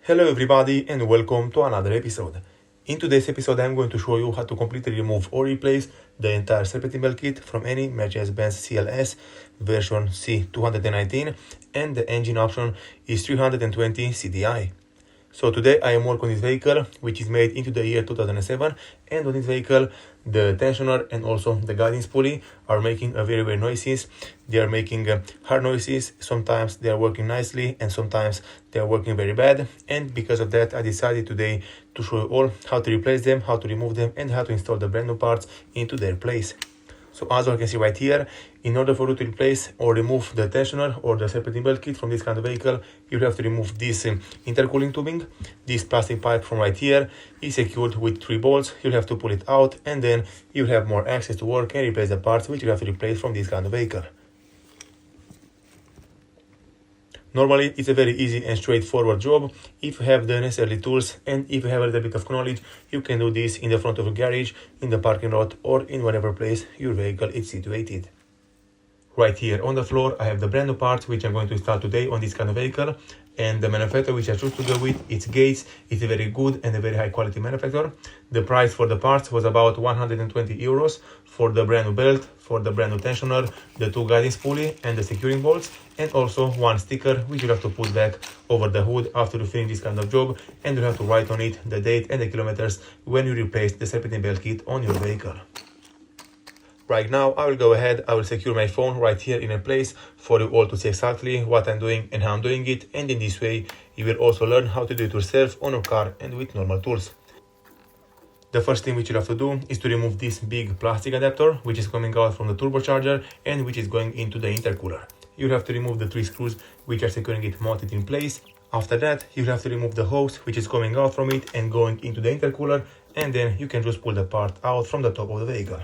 Hello everybody and welcome to another episode. In today's episode I'm going to show you how to completely remove or replace the entire serpentine belt kit from any Mercedes-Benz CLS version C219 and the engine option is 320 CDI. So today I am working on this vehicle which is made into the year 2007, and on this vehicle the tensioner and also the guidance pulley are making a very noises. They are making hard noises. Sometimes they are working nicely and sometimes they are working very bad, and because of that I decided today to show you all how to replace them, how to remove them, and how to install the brand new parts into their place. So as you can see right here, in order for you to replace or remove the tensioner or the serpentine belt kit from this kind of vehicle, you have to remove this intercooling tubing. This plastic pipe from right here is secured with 3 bolts. You'll have to pull it out and then you'll have more access to work and replace the parts which you have to replace from this kind of vehicle. Normally, it's a very easy and straightforward job. If you have the necessary tools and if you have a little bit of knowledge, you can do this in the front of a garage, in the parking lot, or in whatever place your vehicle is situated. Right here on the floor, I have the brand new parts which I'm going to install today on this kind of vehicle, and the manufacturer which I choose to go with, it's Gates. It's a very good and a very high quality manufacturer. The price for the parts was about 120 euros for the brand new belt, for the brand new tensioner, the 2 guidance pulley and the securing bolts, and also 1 sticker which you have to put back over the hood after you finish this kind of job, and you have to write on it the date and the kilometers when you replace the serpentine belt kit on your vehicle. Right now, I will go ahead, I will secure my phone right here in a place for you all to see exactly what I'm doing and how I'm doing it, and in this way you will also learn how to do it yourself on your car and with normal tools. The first thing which you have to do is to remove this big plastic adapter which is coming out from the turbocharger and which is going into the intercooler. You have to remove the 3 screws which are securing it mounted in place. After that, you have to remove the hose which is coming out from it and going into the intercooler, and then you can just pull the part out from the top of the vehicle.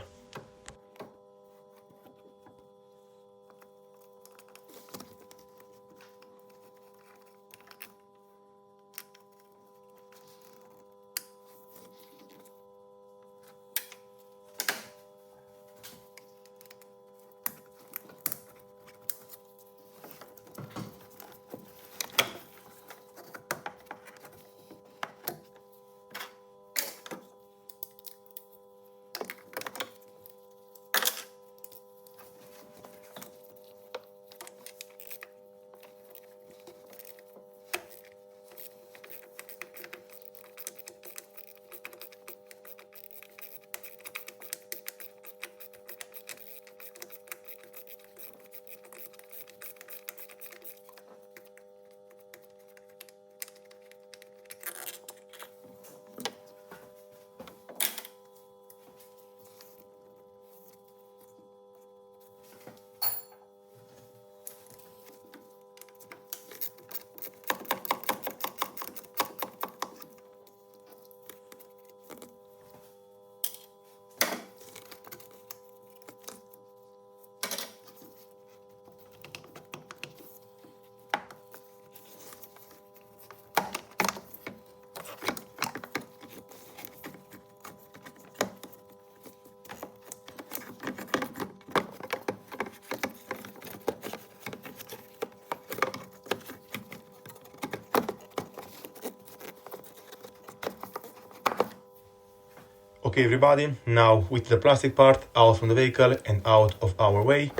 Okay everybody, now with the plastic part out from the vehicle and out of our way,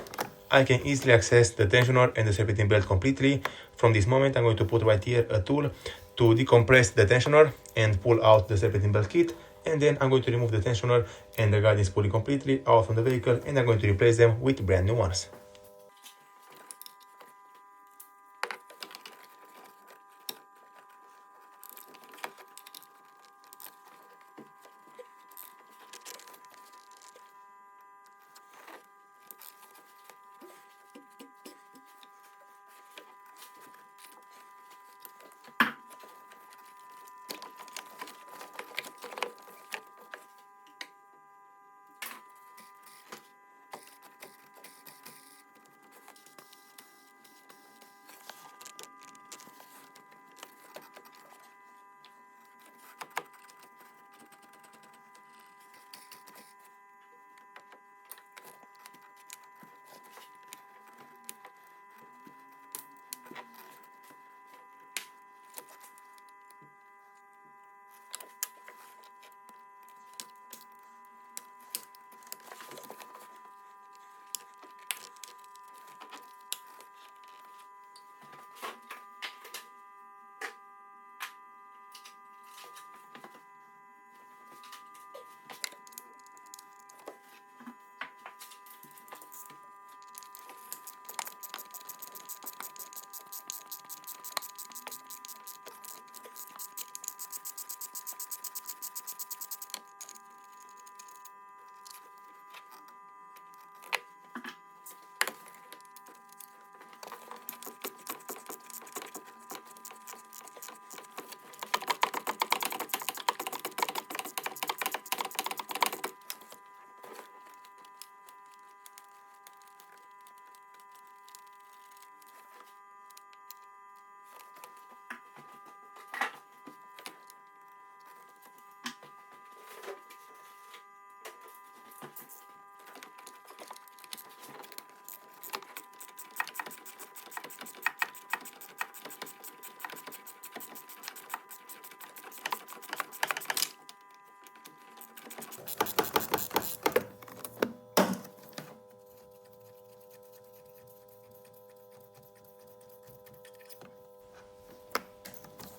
I can easily access the tensioner and the serpentine belt completely. From this moment I'm going to put right here a tool to decompress the tensioner and pull out the serpentine belt kit, and then I'm going to remove the tensioner and the guidance pulley completely out from the vehicle, and I'm going to replace them with brand new ones.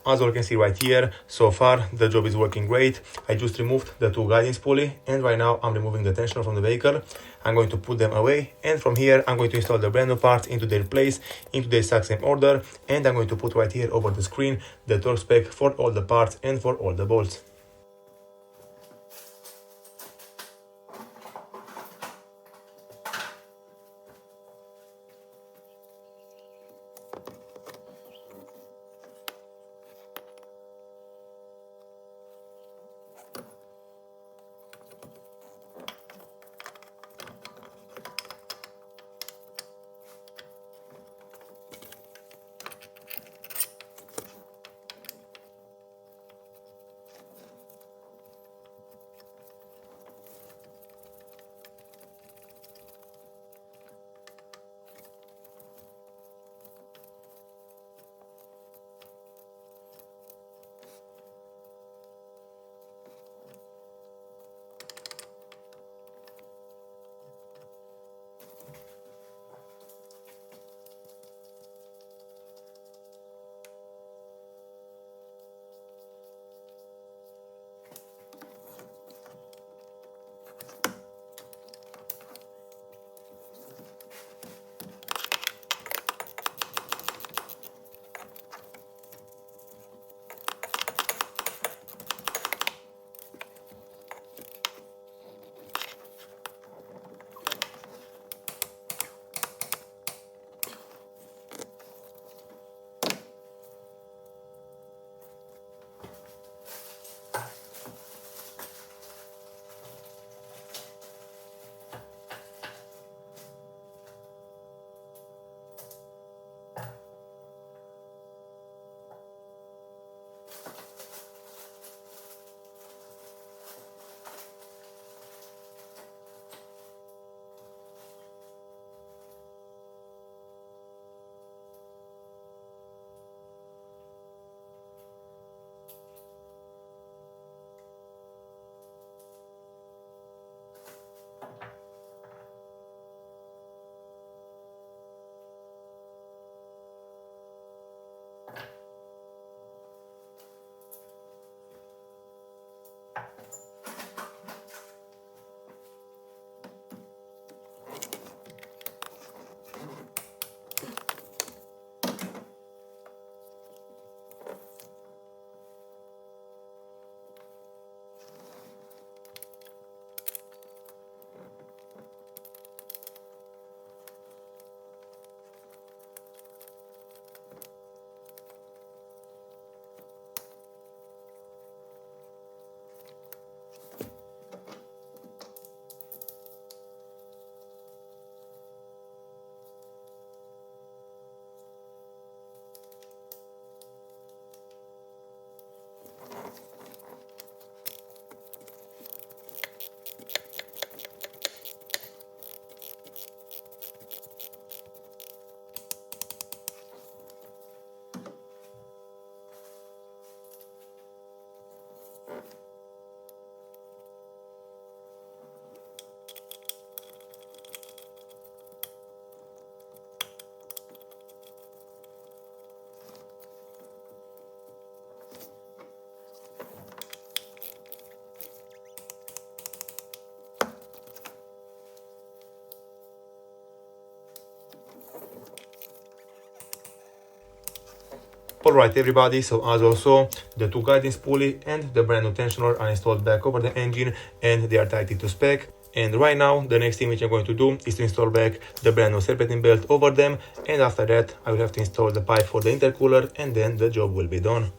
As you can see right here, so far the job is working great. I just removed the two guidance pulley, and right now I'm removing the tensioner from the vehicle. I'm going to put them away, and from here I'm going to install the brand new parts into their place, into the exact same order, and I'm going to put right here over the screen the torque spec for all the parts and for all the bolts. Alright everybody, so as you saw, the two guidance pulley and the brand new tensioner are installed back over the engine and they are tightened to spec. And right now, the next thing which I'm going to do is to install back the brand new serpentine belt over them, and after that I will have to install the pipe for the intercooler, and then the job will be done.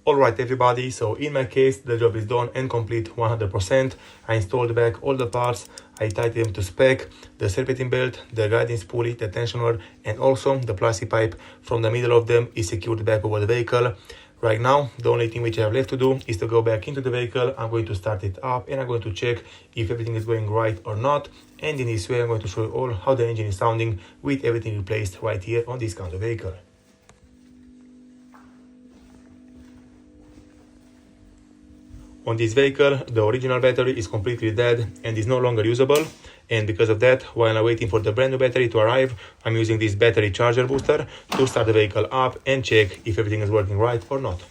Alright everybody, so in my case the job is done and complete 100%. I installed back all the parts, I tightened them to spec, the serpentine belt, the guidance pulley, the tension rod, and also the plastic pipe from the middle of them is secured back over the vehicle. Right now, the only thing which I have left to do is to go back into the vehicle. I'm going to start it up and I'm going to check if everything is going right or not. And in this way, I'm going to show you all how the engine is sounding with everything replaced right here on this kind of vehicle. On this vehicle, the original battery is completely dead and is no longer usable. And because of that, while I'm waiting for the brand new battery to arrive, I'm using this battery charger booster to start the vehicle up and check if everything is working right or not.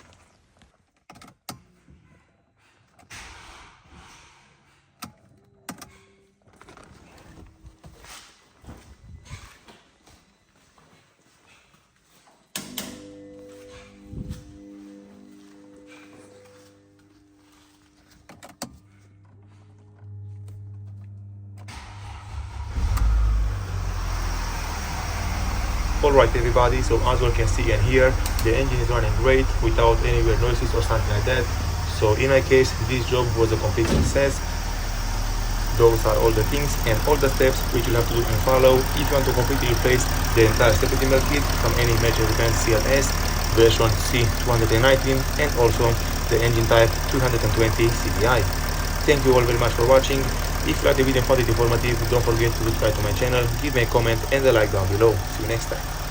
Alright everybody, so as you can see and hear, the engine is running great without any weird noises or something like that. So in my case, this job was a complete success. Those are all the things and all the steps which you have to do and follow if you want to completely replace the entire serpentine belt kit from any Mercedes-Benz CLS version C219 and also the engine type 220 CDI. Thank you all very much for watching. If you like the video and found it informative, don't forget to subscribe to my channel, give me a comment and a like down below. See you next time.